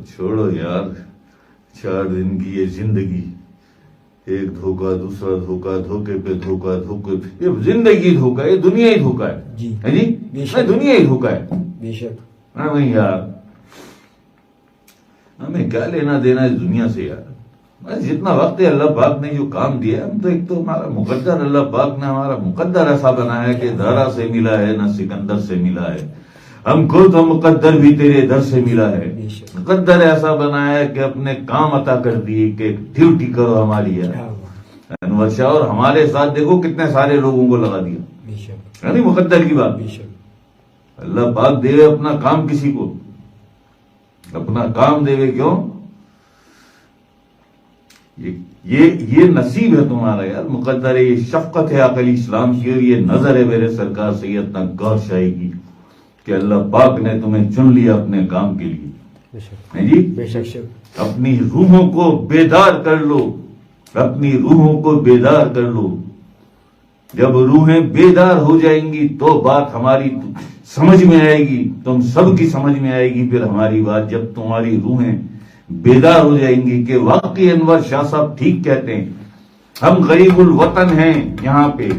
چھوڑو یار، 4 دن کی یہ زندگی، ایک دھوکہ دوسرا دھوکہ، دھوکے پہ دھوکہ، دھوکے پہ، یہ زندگی دھوکہ، یہ دنیا ہی دھوکہ ہے جی، دنیا ہی دھوکہ ہے بے شک۔ ہاں بھائی یار، ہمیں کیا لینا دینا اس دنیا سے یار؟ جتنا وقت ہے اللہ پاک نے جو کام دیا، ہم تو ایک تو ہمارا مقدر، اللہ پاک نے ہمارا مقدر ایسا بنایا کہ دارا سے ملا ہے نہ سکندر سے ملا ہے، ہم کو تو مقدر بھی تیرے در سے ملا ہے، مقدر ایسا بنایا کہ اپنے کام عطا کر دیے کہ ڈیوٹی کرو ہماری یار انور شاہ، اور ہمارے ساتھ دیکھو کتنے سارے لوگوں کو لگا دیا، یعنی مقدر کی بات، اللہ پاک دے اپنا کام کسی کو، اپنا کام دے گے کیوں؟ یہ نصیب ہے تمہارا یار، مقدر ہے، یہ شفقت ہے عقل اسلام کی، اور یہ نظر ہے میرے سرکار سید نگار شاہی کی کہ اللہ پاک نے تمہیں چن لیا اپنے کام کے لیے جی۔ بے شک۔ اپنی روحوں کو بیدار کر لو، اپنی روحوں کو بیدار کر لو، جب روحیں بیدار ہو جائیں گی تو بات ہماری سمجھ میں آئے گی، تم سب کی سمجھ میں آئے گی پھر ہماری بات، جب تمہاری روحیں بیدار ہو جائیں گی کہ واقعی انور شاہ صاحب ٹھیک کہتے ہیں، ہم غریب الوطن ہیں یہاں پہ،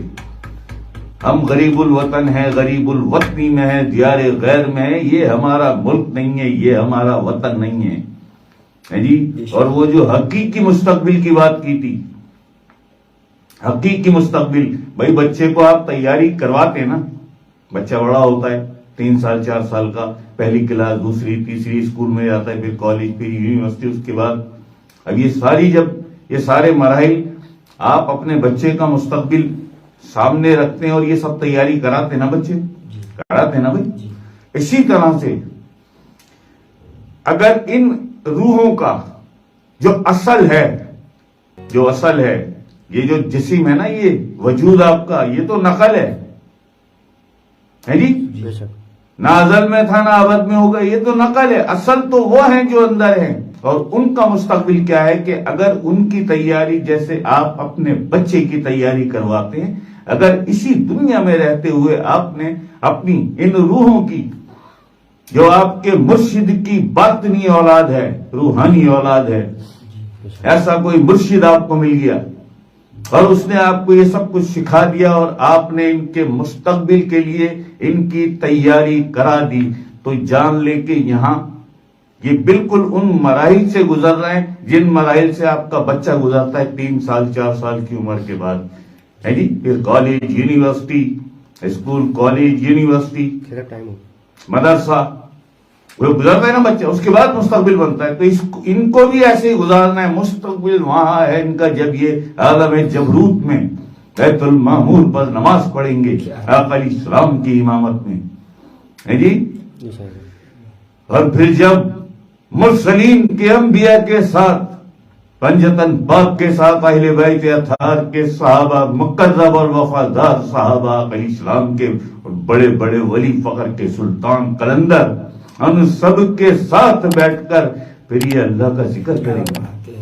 ہم غریب الوطن ہیں، غریب الوطنی میں ہے، دیار غیر میں ہے، یہ ہمارا ملک نہیں ہے، یہ ہمارا وطن نہیں ہے جی۔ اور وہ جو حقیقی مستقبل کی بات کی تھی، حقیقی مستقبل، بھائی بچے کو آپ تیاری کرواتے نا، بچہ بڑا ہوتا ہے 3 سال 4 سال کا، پہلی کلاس دوسری تیسری اسکول میں جاتا ہے، پھر کالج، پھر یونیورسٹی، اس کے بعد اب یہ سارے مراحل آپ اپنے بچے کا مستقبل سامنے رکھتے ہیں اور یہ سب تیاری کراتے نا بچے، کراتے نا بھائی۔ اسی طرح سے اگر ان روحوں کا جو اصل ہے، یہ جو جسم ہے نا، یہ وجود آپ کا، یہ تو نقل ہے جی، نہ ازل میں تھا نہ ابد میں ہوگا، یہ تو نقل ہے، اصل تو وہ ہیں جو اندر ہیں، اور ان کا مستقبل کیا ہے کہ اگر ان کی تیاری جیسے آپ اپنے بچے کی تیاری کرواتے ہیں، اگر اسی دنیا میں رہتے ہوئے آپ نے اپنی ان روحوں کی، جو آپ کے مرشد کی باطنی اولاد ہے، روحانی اولاد ہے، ایسا کوئی مرشد آپ کو مل گیا اور اس نے آپ کو یہ سب کچھ سکھا دیا اور آپ نے ان کے مستقبل کے لیے ان کی تیاری کرا دی، تو جان لے کے یہاں یہ بالکل ان مراحل سے گزر رہے ہیں جن مراحل سے آپ کا بچہ گزرتا ہے 3 سال 4 سال کی عمر کے بعد ہے جی، پھر college, university, school, college, university, مدرسہ، وہ گزرتا ہے نا بچہ، اس کے بعد مستقبل بنتا ہے، تو ان کو بھی ایسے ہی گزارنا ہے، مستقبل وہاں ہے ان کا جب یہ عالم جبروت میں بیت المعمور پر نماز پڑھیں گے آقا علیہ السلام کی امامت میں ہے جی، اور پھر جب مرسلین کے انبیاء کے ساتھ، پنجتن پاک کے ساتھ، اہل بیت اطہار کے صحابہ، مقرب اور وفادار صحابہ علیہ السلام کے، بڑے بڑے ولی فقر کے سلطان قلندر، ہم سب کے ساتھ بیٹھ کر پھر یہ اللہ کا ذکر کریں گے،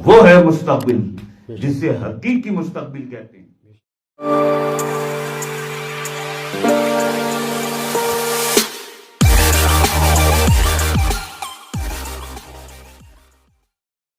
وہ ہے مستقبل جسے حقیقی مستقبل کہتے ہیں۔